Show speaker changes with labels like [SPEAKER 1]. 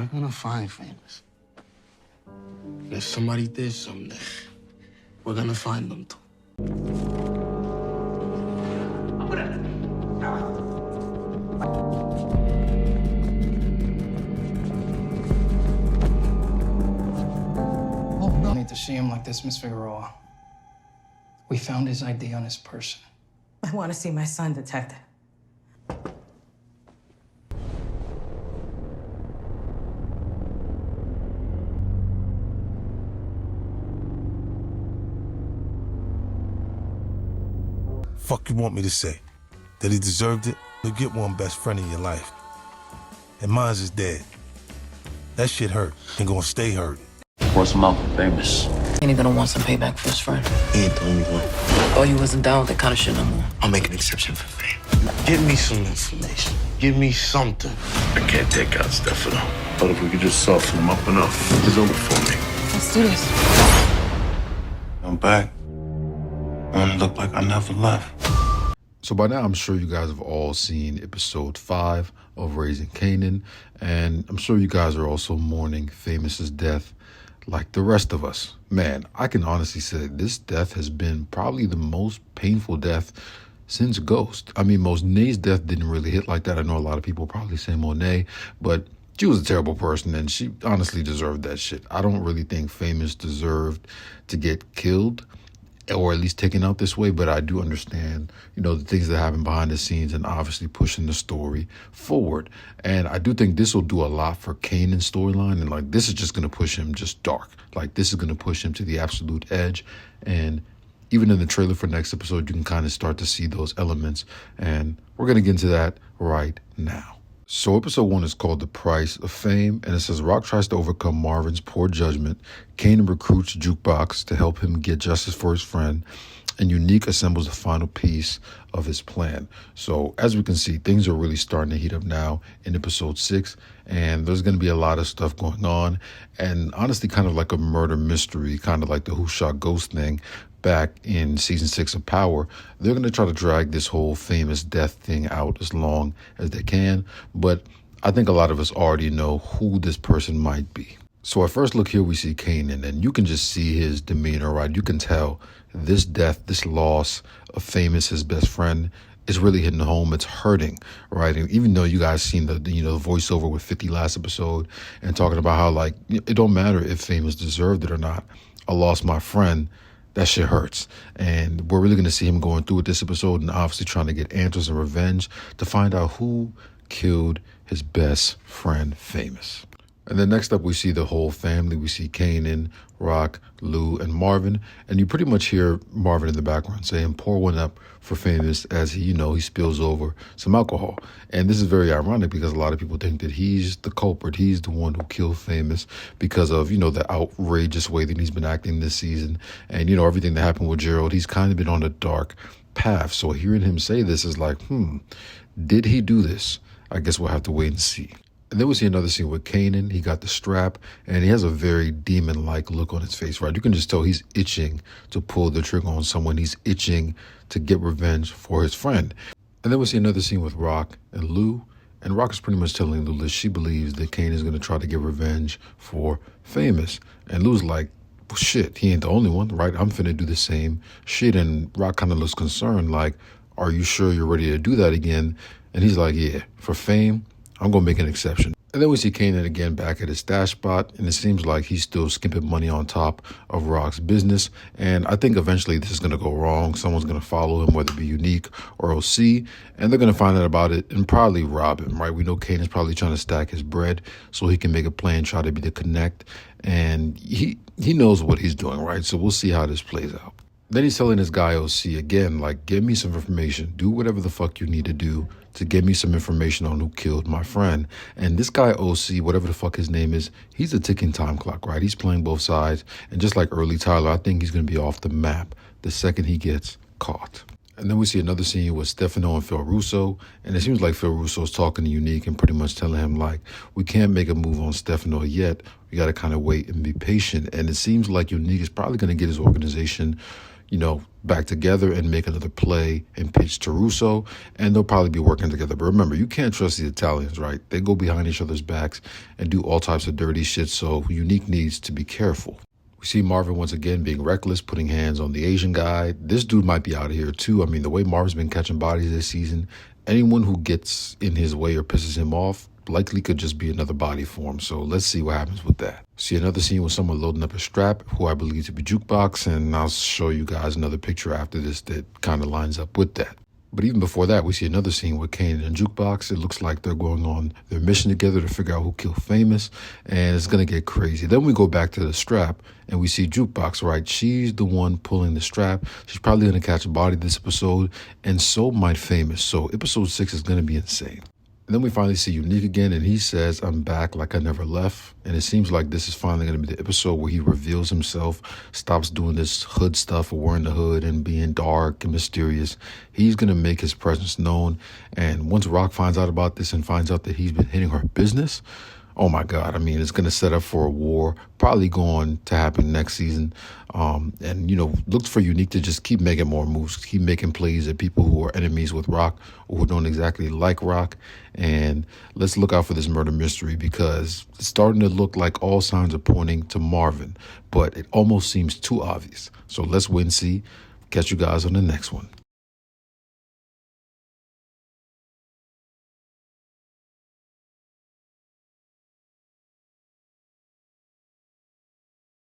[SPEAKER 1] We're gonna find famous. If somebody did something, we're gonna find them too.
[SPEAKER 2] Oh, no need to see him like this, Miss Figueroa. We found his ID on his person.
[SPEAKER 3] I want to see my son, Detective.
[SPEAKER 4] Fuck you want me to say? That he deserved it? You'll get one best friend in your life. And mine's is dead. That shit hurt and gonna stay hurting.
[SPEAKER 5] What's Malcolm famous?
[SPEAKER 6] Ain't he gonna want some payback for his friend?
[SPEAKER 1] He ain't the only one.
[SPEAKER 6] Oh, you wasn't down with that kind of shit no more.
[SPEAKER 1] I'll make an exception for fame. Give me some information. Give me something.
[SPEAKER 7] I can't take out Stefano. But if we could just soften him up enough, it's over for me.
[SPEAKER 6] Let's do this.
[SPEAKER 7] I'm back. I look like I never left.
[SPEAKER 8] So by now, I'm sure you guys have all seen episode 5 of Raising Kanan, and I'm sure you guys are also mourning Famous's death like the rest of us. Man, I can honestly say this death has been probably the most painful death since Ghost. I mean, Monet's death didn't really hit like that. I know a lot of people probably say Monet, but she was a terrible person, and she honestly deserved that shit. I don't really think Famous deserved to get killed, or at least taken out this way, but I do understand, the things that happen behind the scenes and obviously pushing the story forward. And I do think this will do a lot for Kanan's storyline, and this is just going to push him just dark. This is going to push him to the absolute edge. And even in the trailer for next episode, you can kind of start to see those elements, and we're going to get into that right now. So episode 1 is called The Price of Fame, and it says Rock tries to overcome Marvin's poor judgment. Kanan recruits Jukebox to help him get justice for his friend, and Unique assembles the final piece of his plan. So as we can see, things are really starting to heat up now in episode 6, and there's going to be a lot of stuff going on, and honestly kind of like a murder mystery, kind of like the Who Shot Ghost thing back in season 6 of Power. They're going to try to drag this whole Famous death thing out as long as they can, but I think a lot of us already know who this person might be. So at first look here, we see Kanan, and you can just see his demeanor, right? You can tell this death, this loss of Famous, his best friend, is really hitting home. It's hurting, right? And even though you guys seen the voiceover with 50 last episode and talking about how it don't matter if Famous deserved it or not. I lost my friend. That shit hurts. And we're really going to see him going through with this episode and obviously trying to get answers and revenge to find out who killed his best friend, Famous. And then next up, we see the whole family. We see Kanan, Rock, Lou, and Marvin. And you pretty much hear Marvin in the background saying, pour one up for Famous, as he spills over some alcohol. And this is very ironic because a lot of people think that he's the culprit. He's the one who killed Famous because of, the outrageous way that he's been acting this season. And, everything that happened with Gerald, he's kind of been on a dark path. So hearing him say this is like, did he do this? I guess we'll have to wait and see. And then we see another scene with Kanan. He got the strap, and he has a very demon-like look on his face, right? You can just tell he's itching to pull the trigger on someone. He's itching to get revenge for his friend. And then we see another scene with Rock and Lou. And Rock is pretty much telling Lou that she believes that Kanan is going to try to get revenge for Famous. And Lou's like, well, shit, he ain't the only one, right? I'm finna do the same shit. And Rock kind of looks concerned, like, are you sure you're ready to do that again? And he's like, yeah, for fame, I'm going to make an exception. And then we see Kanan again back at his stash spot, and it seems like he's still skimping money on top of Rock's business. And I think eventually this is going to go wrong. Someone's going to follow him, whether it be Unique or OC, and they're going to find out about it and probably rob him, right? We know Kanan's probably trying to stack his bread so he can make a plan, try to be the connect, and he knows what he's doing, right? So we'll see how this plays out. Then he's telling this guy OC again, give me some information. Do whatever the fuck you need to do to get me some information on who killed my friend. And this guy OC, whatever the fuck his name is, he's a ticking time clock, right? He's playing both sides. And just like early Tyler, I think he's going to be off the map the second he gets caught. And then we see another scene with Stefano and Phil Russo. And it seems like Phil Russo's talking to Unique and pretty much telling him, we can't make a move on Stefano yet. We got to kind of wait and be patient. And it seems like Unique is probably going to get his organization back together and make another play and pitch to Russo, and they'll probably be working together. But remember, you can't trust the Italians, right? They go behind each other's backs and do all types of dirty shit, so Unique needs to be careful. We see Marvin once again being reckless, putting hands on the Asian guy. This dude might be out of here too. I mean, the way Marvin's been catching bodies this season, anyone who gets in his way or pisses him off likely could just be another body for him. So let's see what happens with that. See another scene with someone loading up a strap, who I believe to be Jukebox, and I'll show you guys another picture after this that kind of lines up with that. But even before that, we see another scene with Kanan and Jukebox. It looks like they're going on their mission together to figure out who killed Famous, and it's going to get crazy. Then we go back to the strap, and we see Jukebox, right? She's the one pulling the strap. She's probably going to catch a body this episode, and so might Famous. So episode 6 is going to be insane. And then we finally see Unique again, and he says, "I'm back like I never left." And it seems like this is finally going to be the episode where he reveals himself, stops doing this hood stuff or wearing the hood and being dark and mysterious. He's going to make his presence known. And once Rock finds out about this and finds out that he's been hitting her business, oh my God, I mean, it's going to set up for a war, probably going to happen next season. And, look for Unique to just keep making more moves, keep making plays at people who are enemies with Rock or who don't exactly like Rock. And let's look out for this murder mystery, because it's starting to look like all signs are pointing to Marvin, but it almost seems too obvious. So let's wait and see. Catch you guys on the next one.